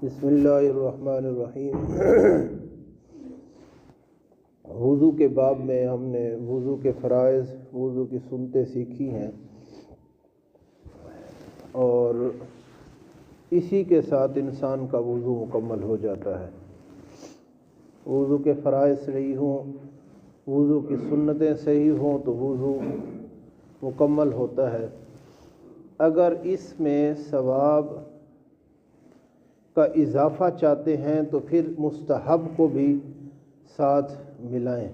بسم اللہ الرحمن الرحیم۔ وضو کے باب میں ہم نے وضو کے فرائض، وضو کی سنتیں سیکھی ہیں، اور اسی کے ساتھ انسان کا وضو مکمل ہو جاتا ہے۔ وضو کے فرائض صحیح ہوں، وضو کی سنتیں صحیح ہوں تو وضو مکمل ہوتا ہے۔ اگر اس میں ثواب کا اضافہ چاہتے ہیں تو پھر مستحب کو بھی ساتھ ملائیں،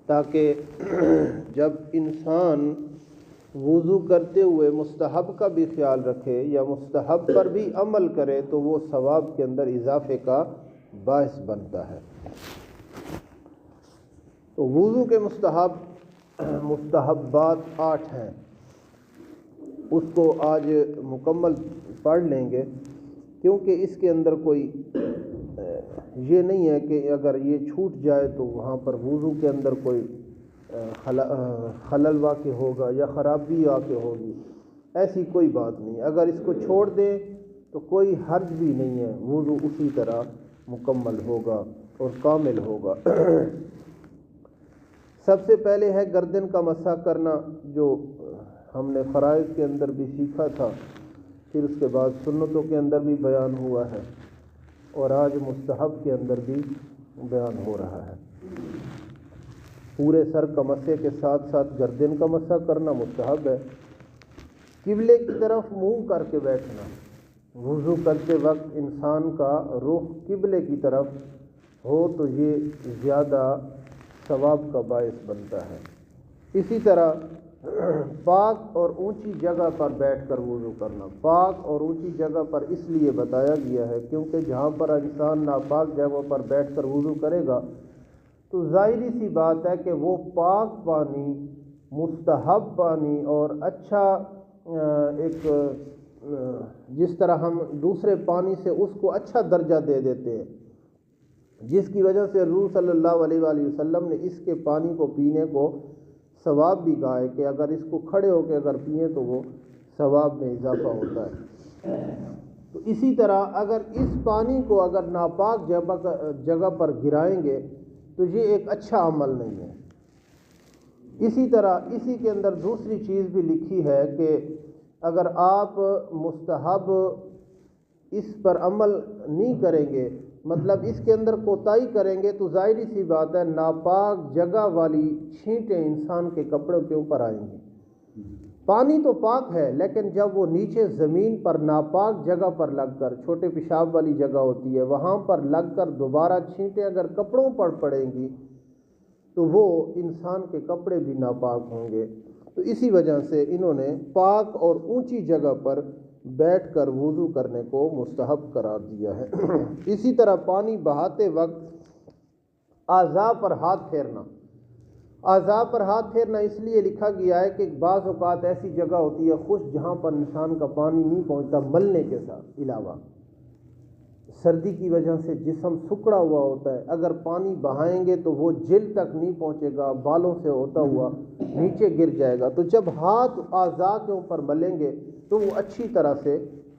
تاکہ جب انسان وضو کرتے ہوئے مستحب کا بھی خیال رکھے یا مستحب پر بھی عمل کرے تو وہ ثواب کے اندر اضافے کا باعث بنتا ہے۔ تو وضو کے مستحبات 8 ہیں، اس کو آج مکمل پڑھ لیں گے، کیونکہ اس کے اندر کوئی یہ نہیں ہے کہ اگر یہ چھوٹ جائے تو وہاں پر وضو کے اندر کوئی خلل واقع ہوگا یا خرابی واقع ہوگی، ایسی کوئی بات نہیں۔ اگر اس کو چھوڑ دیں تو کوئی حرج بھی نہیں ہے، وضو اسی طرح مکمل ہوگا اور کامل ہوگا۔ سب سے پہلے ہے گردن کا مسح کرنا، جو ہم نے فرائض کے اندر بھی سیکھا تھا، پھر اس کے بعد سنتوں کے اندر بھی بیان ہوا ہے، اور آج مستحب کے اندر بھی بیان ہو رہا ہے۔ پورے سر کا مسح کے ساتھ ساتھ گردن کا مسح کرنا مستحب ہے۔ قبلے کی طرف منہ کر کے بیٹھنا، وضو کرتے وقت انسان کا رخ قبلے کی طرف ہو تو یہ زیادہ ثواب کا باعث بنتا ہے۔ اسی طرح پاک اور اونچی جگہ پر بیٹھ کر وضو کرنا۔ پاک اور اونچی جگہ پر اس لیے بتایا گیا ہے کیونکہ جہاں پر انسان ناپاک جگہوں پر بیٹھ کر وضو کرے گا تو ظاہری سی بات ہے کہ وہ پاک پانی، مستحب پانی اور اچھا ایک جس طرح ہم دوسرے پانی سے اس کو اچھا درجہ دے دیتے ہیں، جس کی وجہ سے حضور صلی اللہ علیہ وآلہ وسلم نے اس کے پانی کو پینے کو ثواب بھی کہا ہے کہ اگر اس کو کھڑے ہو کے اگر پئیں تو وہ ثواب میں اضافہ ہوتا ہے۔ تو اسی طرح اگر اس پانی کو اگر ناپاک جگہ پر گرائیں گے تو یہ ایک اچھا عمل نہیں ہے۔ اسی طرح اسی کے اندر دوسری چیز بھی لکھی ہے کہ اگر آپ مستحب اس پر عمل نہیں کریں گے، مطلب اس کے اندر کوتاہی کریں گے تو ظاہری سی بات ہے ناپاک جگہ والی چھینٹیں انسان کے کپڑوں کے اوپر آئیں گی۔ پانی تو پاک ہے لیکن جب وہ نیچے زمین پر ناپاک جگہ پر لگ کر، چھوٹے پیشاب والی جگہ ہوتی ہے، وہاں پر لگ کر دوبارہ چھینٹیں اگر کپڑوں پر پڑیں گی تو وہ انسان کے کپڑے بھی ناپاک ہوں گے۔ تو اسی وجہ سے انہوں نے پاک اور اونچی جگہ پر بیٹھ کر وضو کرنے کو مستحب قرار دیا ہے۔ اسی طرح پانی بہاتے وقت اعضاء پر ہاتھ پھیرنا۔ اعضاء پر ہاتھ پھیرنا اس لیے لکھا گیا ہے کہ بعض اوقات ایسی جگہ ہوتی ہے خشک جہاں پر انسان کا پانی نہیں پہنچتا، ملنے کے ساتھ علاوہ سردی کی وجہ سے جسم سکڑا ہوا ہوتا ہے، اگر پانی بہائیں گے تو وہ جلد تک نہیں پہنچے گا، بالوں سے ہوتا ہوا نیچے گر جائے گا۔ تو جب ہاتھ اعضاء کے اوپر ملیں گے تو وہ اچھی طرح سے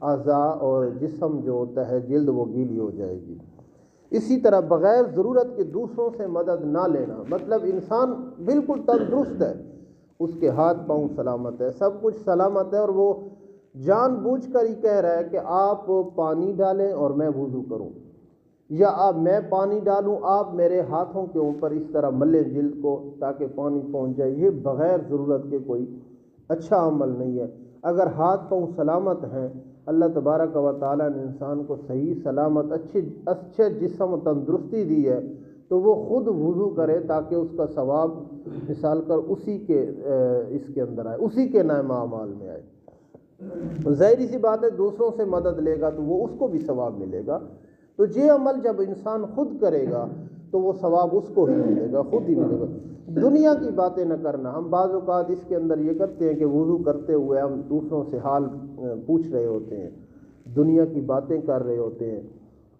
اعضاء اور جسم جو ہوتا ہے جلد وہ گیلی ہو جائے گی۔ اسی طرح بغیر ضرورت کے دوسروں سے مدد نہ لینا، مطلب انسان بالکل تندرست ہے، اس کے ہاتھ پاؤں سلامت ہے، سب کچھ سلامت ہے، اور وہ جان بوجھ کر ہی کہہ رہا ہے کہ آپ پانی ڈالیں اور میں وضو کروں، یا آپ میں پانی ڈالوں آپ میرے ہاتھوں کے اوپر اس طرح ملیں جلد کو تاکہ پانی پہنچ جائے۔ یہ بغیر ضرورت کے کوئی اچھا عمل نہیں ہے۔ اگر ہاتھ پاؤں سلامت ہیں، اللہ تبارک و تعالیٰ نے انسان کو صحیح سلامت اچھے جسم و تندرستی دی ہے تو وہ خود وضو کرے تاکہ اس کا ثواب مثال کر اسی کے اس کے اندر آئے، اسی کے نام اعمال میں آئے۔ ظاہری سی بات ہے دوسروں سے مدد لے گا تو وہ اس کو بھی ثواب ملے گا۔ تو یہ عمل جب انسان خود کرے گا تو وہ ثواب اس کو ہی ملے گا، خود ہی ملے گا۔ دنیا کی باتیں نہ کرنا۔ ہم بعض اوقات اس کے اندر یہ کرتے ہیں کہ وضو کرتے ہوئے ہم دوسروں سے حال پوچھ رہے ہوتے ہیں، دنیا کی باتیں کر رہے ہوتے ہیں،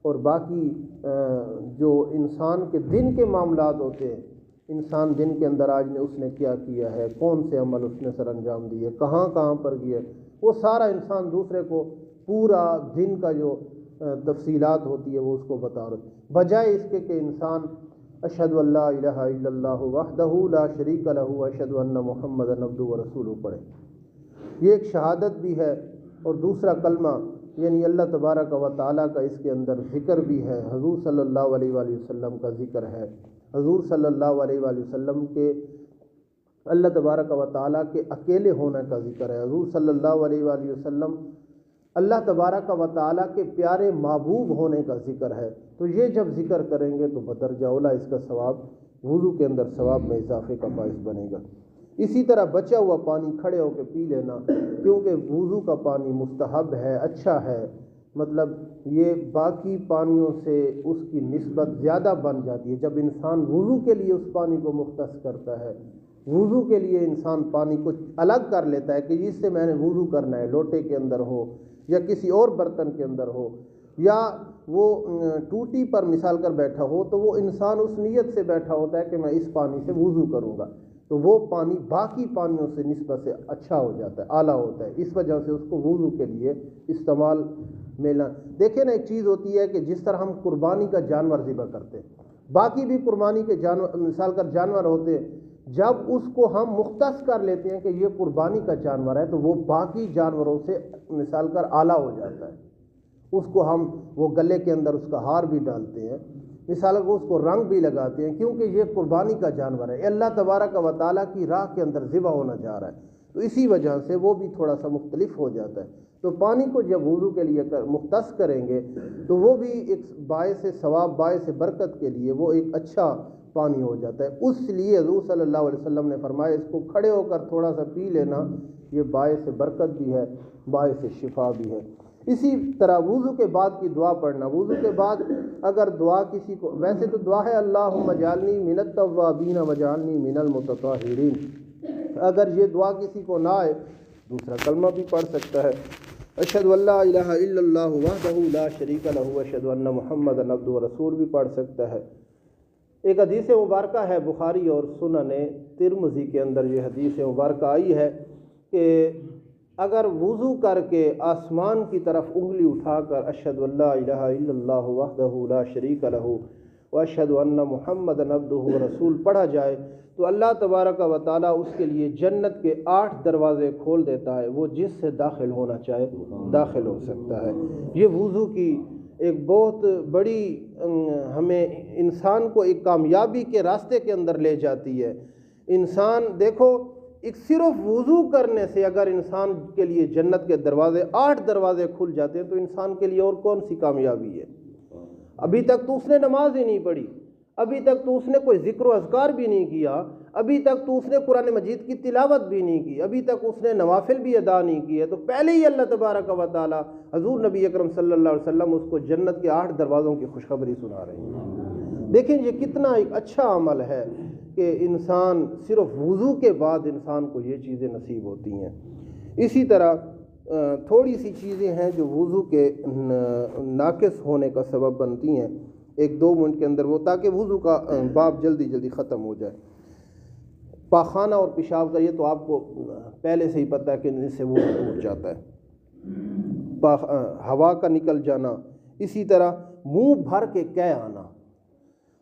اور باقی جو انسان کے دن کے معاملات ہوتے ہیں، انسان دن کے اندر آج نے اس نے کیا کیا ہے، کون سے عمل اس نے سر انجام دیے، کہاں کہاں پر کیے، وہ سارا انسان دوسرے کو پورا دن کا جو تفصیلات ہوتی ہے وہ اس کو بتا رہے، بجائے اس کے کہ انسان اشہد ان لا الہ الا اللہ وحدہ لا شریک لہ اشہد ان محمدًا عبدہ ورسولہ پڑھے۔ یہ ایک شہادت بھی ہے، اور دوسرا کلمہ یعنی اللہ تبارک و تعالیٰ کا اس کے اندر ذکر بھی ہے، حضور صلی اللہ علیہ وآلہ وسلم کا ذکر ہے، حضور صلی اللہ علیہ وآلہ وسلم کے اللہ تبارک و تعالیٰ کے اکیلے ہونے کا ذکر ہے، حضور صلی اللہ علیہ وآلہ وسلم اللہ تبارک و تعالیٰ کے پیارے محبوب ہونے کا ذکر ہے۔ تو یہ جب ذکر کریں گے تو بدرجہ اولا اس کا ثواب وضو کے اندر ثواب میں اضافے کا باعث بنے گا۔ اسی طرح بچا ہوا پانی کھڑے ہو کے پی لینا، کیونکہ وضو کا پانی مستحب ہے، اچھا ہے، مطلب یہ باقی پانیوں سے اس کی نسبت زیادہ بن جاتی ہے جب انسان وضو کے لیے اس پانی کو مختص کرتا ہے۔ وضو کے لیے انسان پانی کو الگ کر لیتا ہے کہ جس سے میں نے وضو کرنا ہے، لوٹے کے اندر ہو یا کسی اور برتن کے اندر ہو، یا وہ ٹوٹی پر مثال کر بیٹھا ہو، تو وہ انسان اس نیت سے بیٹھا ہوتا ہے کہ میں اس پانی سے وضو کروں گا، تو وہ پانی باقی پانیوں سے نسبت سے اچھا ہو جاتا ہے، اعلیٰ ہوتا ہے، اس وجہ سے اس کو وضو کے لیے استعمال میں دیکھیں نا، ایک چیز ہوتی ہے کہ جس طرح ہم قربانی کا جانور ذبح کرتے ہیں، باقی بھی قربانی کے جانور مثال کر جانور ہوتے ہیں، جب اس کو ہم مختص کر لیتے ہیں کہ یہ قربانی کا جانور ہے تو وہ باقی جانوروں سے مثال کر اعلیٰ ہو جاتا ہے، اس کو ہم وہ گلے کے اندر اس کا ہار بھی ڈالتے ہیں، مثال کو اس کو رنگ بھی لگاتے ہیں، کیونکہ یہ قربانی کا جانور ہے، اللہ تبارک و تعالیٰ کی راہ کے اندر ذبح ہونا جا رہا ہے، تو اسی وجہ سے وہ بھی تھوڑا سا مختلف ہو جاتا ہے۔ تو پانی کو جب وضو کے لیے مختص کریں گے تو وہ بھی ایک باعث ثواب، باعث برکت کے لیے وہ ایک اچھا پانی ہو جاتا ہے۔ اس لیے حضور صلی اللہ علیہ وسلم نے فرمایا اس کو کھڑے ہو کر تھوڑا سا پی لینا، یہ باعث برکت بھی ہے، باعث شفا بھی ہے۔ اسی طرح وضو کے بعد کی دعا پڑھنا، وضو کے بعد اگر دعا کسی کو، ویسے تو دعا ہے اللہم اجعلنی من التوابین واجعلنی من المتطہرین، اگر یہ دعا کسی کو نہ آئے دوسرا کلمہ بھی پڑھ سکتا ہے، اشہد ان لا الہ الا اللہ وحدہ لا شریک لہ اشہد ان محمدًا عبدہ ورسولہ بھی پڑھ سکتا ہے۔ ایک حدیث مبارکہ ہے بخاری اور سنن ترمذی کے اندر یہ حدیث مبارکہ آئی ہے کہ اگر وضو کر کے آسمان کی طرف انگلی اٹھا کر اشہد ان لا الہ الا اللہ وحدہ لا شریک لہ واشہد ان محمدًا عبدہ ورسولہ پڑھا جائے تو اللہ تبارک و تعالیٰ اس کے لیے جنت کے 8 دروازے کھول دیتا ہے، وہ جس سے داخل ہونا چاہے داخل ہو سکتا ہے۔ یہ وضو کی ایک بہت بڑی ہمیں انسان کو ایک کامیابی کے راستے کے اندر لے جاتی ہے۔ انسان دیکھو، ایک صرف وضو کرنے سے اگر انسان کے لیے جنت کے دروازے 8 دروازے کھل جاتے ہیں تو انسان کے لیے اور کون سی کامیابی ہے؟ ابھی تک تو اس نے نماز ہی نہیں پڑھی، ابھی تک تو اس نے کوئی ذکر و اذکار بھی نہیں کیا، ابھی تک تو اس نے قرآن مجید کی تلاوت بھی نہیں کی، ابھی تک اس نے نوافل بھی ادا نہیں کیے، تو پہلے ہی اللہ تبارک و تعالیٰ حضور نبی اکرم صلی اللہ علیہ وسلم اس کو جنت کے 8 دروازوں کی خوشخبری سنا رہے ہیں۔ دیکھیں یہ کتنا ایک اچھا عمل ہے کہ انسان صرف وضو کے بعد انسان کو یہ چیزیں نصیب ہوتی ہیں۔ اسی طرح تھوڑی سی چیزیں ہیں جو وضو کے ناقص ہونے کا سبب بنتی ہیں، 1-2 منٹ کے اندر وہ، تاکہ وضو کا باب جلدی ختم ہو جائے۔ پاخانہ اور پیشاب کا یہ تو آپ کو پہلے سے ہی پتہ ہے کہ اس سے وضو ٹوٹ جاتا ہے، ہوا کا نکل جانا، اسی طرح منہ بھر کے کہہ آنا۔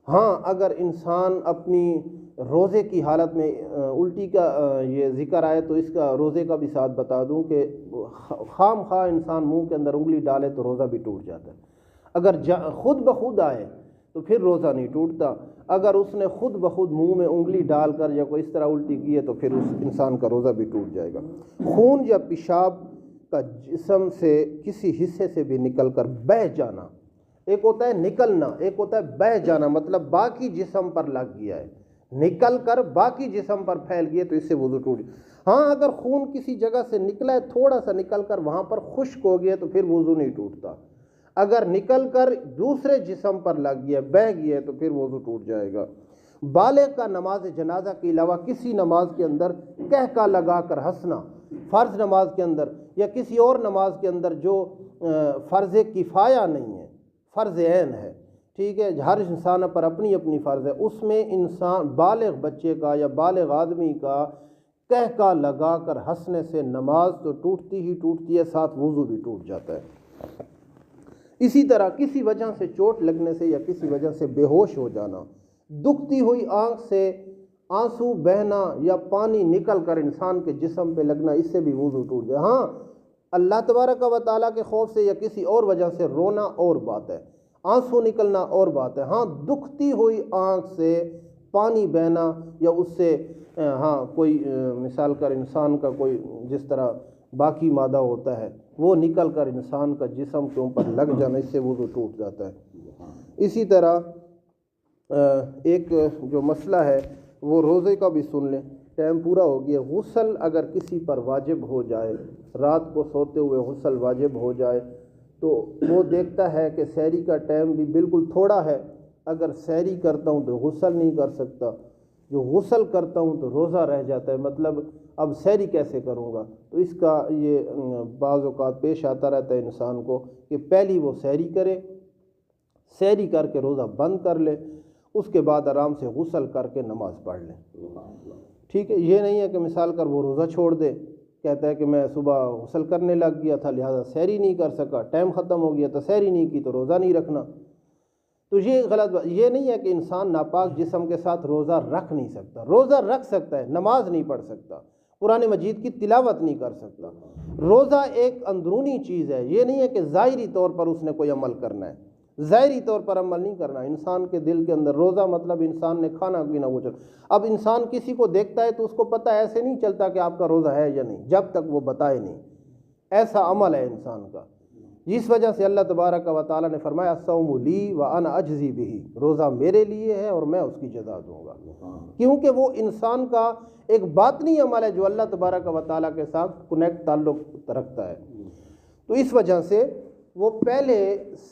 ہاں اگر انسان اپنی روزے کی حالت میں الٹی کا یہ ذکر آئے تو اس کا روزے کا بھی ساتھ بتا دوں کہ خام خواہ انسان منہ کے اندر انگلی ڈالے تو روزہ بھی ٹوٹ جاتا ہے۔ اگر خود بخود آئے تو پھر روزہ نہیں ٹوٹتا، اگر اس نے خود بخود منہ میں انگلی ڈال کر یا کوئی اس طرح الٹی کی ہے تو پھر اس انسان کا روزہ بھی ٹوٹ جائے گا۔ خون یا پیشاب کا جسم سے کسی حصے سے بھی نکل کر بہہ جانا، ایک ہوتا ہے نکلنا، ایک ہوتا ہے بہہ جانا، مطلب باقی جسم پر لگ گیا ہے، نکل کر باقی جسم پر پھیل گیا تو اس سے وضو ٹوٹ گیا۔ ہاں اگر خون کسی جگہ سے نکلا ہے، تھوڑا سا نکل کر وہاں پر خشک ہو گیا تو پھر وضو نہیں ٹوٹتا، اگر نکل کر دوسرے جسم پر لگ گیا، بہہ گیا تو پھر وضو ٹوٹ جائے گا۔ بالغ کا نماز جنازہ کے علاوہ کسی نماز کے اندر کہکا لگا کر ہنسنا، فرض نماز کے اندر یا کسی اور نماز کے اندر جو فرض کفایہ نہیں ہے، فرض عین ہے، ٹھیک ہے، ہر انسان پر اپنی اپنی فرض ہے، اس میں انسان بالغ بچے کا یا بالغ آدمی کا کہکا لگا کر ہنسنے سے نماز تو ٹوٹتی ہی ٹوٹتی ہے، ساتھ وضو بھی ٹوٹ جاتا ہے۔ اسی طرح کسی وجہ سے چوٹ لگنے سے یا کسی وجہ سے بے ہوش ہو جانا، دکھتی ہوئی آنکھ سے آنسو بہنا یا پانی نکل کر انسان کے جسم پہ لگنا، اس سے بھی وضو ٹوٹ جائے۔ ہاں، اللہ تبارک و تعالیٰ کے خوف سے یا کسی اور وجہ سے رونا اور بات ہے، آنسو نکلنا اور بات ہے۔ ہاں، دکھتی ہوئی آنکھ سے پانی بہنا یا اس سے کوئی مثال کر انسان کا کوئی جس طرح باقی مادہ ہوتا ہے وہ نکل کر انسان کا جسم کے اوپر لگ جانا، اس سے وضو ٹوٹ جاتا ہے۔ اسی طرح ایک جو مسئلہ ہے وہ روزے کا بھی سن لیں، ٹائم پورا ہو گیا۔ غسل اگر کسی پر واجب ہو جائے، رات کو سوتے ہوئے غسل واجب ہو جائے تو وہ دیکھتا ہے کہ سحری کا ٹائم بھی بالکل تھوڑا ہے، اگر سحری کرتا ہوں تو غسل نہیں کر سکتا، جو غسل کرتا ہوں تو روزہ رہ جاتا ہے، مطلب اب سحری کیسے کروں گا؟ تو اس کا یہ بعض اوقات پیش آتا رہتا ہے انسان کو کہ پہلی وہ سحری کرے، سحری کر کے روزہ بند کر لے، اس کے بعد آرام سے غسل کر کے نماز پڑھ لے۔ ٹھیک ہے، یہ نہیں ہے کہ مثال کر وہ روزہ چھوڑ دے، کہتا ہے کہ میں صبح غسل کرنے لگ گیا تھا لہذا سحری نہیں کر سکا، ٹائم ختم ہو گیا تو سحری نہیں کی تو روزہ نہیں رکھنا۔ تو یہ غلط بات، یہ نہیں ہے کہ انسان ناپاک جسم کے ساتھ روزہ رکھ نہیں سکتا، روزہ رکھ سکتا ہے، نماز نہیں پڑھ سکتا، قرآن مجید کی تلاوت نہیں کر سکتا۔ روزہ ایک اندرونی چیز ہے، یہ نہیں ہے کہ ظاہری طور پر اس نے کوئی عمل کرنا ہے، ظاہری طور پر عمل نہیں کرنا۔ انسان کے دل کے اندر روزہ مطلب انسان نے کھانا پینا وہ چل، اب انسان کسی کو دیکھتا ہے تو اس کو پتہ ایسے نہیں چلتا کہ آپ کا روزہ ہے یا نہیں جب تک وہ بتائے نہیں، ایسا عمل ہے انسان کا، جس وجہ سے اللہ تبارک و تعالیٰ نے فرمایا الصوم لی وانا اجزی بہ، روزہ میرے لیے ہے اور میں اس کی جزا دوں گا، کیونکہ وہ انسان کا ایک باطنی عمل ہے جو اللہ تبارک و تعالیٰ کے ساتھ کنیکٹ تعلق رکھتا ہے۔ تو اس وجہ سے وہ پہلے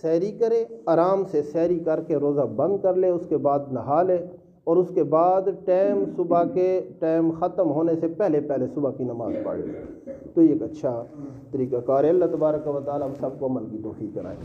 سحری کرے، آرام سے سحری کر کے روزہ بند کر لے، اس کے بعد نہا لے، اور اس کے بعد ٹائم صبح کے ٹائم ختم ہونے سے پہلے صبح کی نماز پڑھ لے، تو یہ ایک اچھا طریقہ کار ہے۔ اللہ تبارک و تعالیٰ ہم سب کو عمل کی توفیق کرائے۔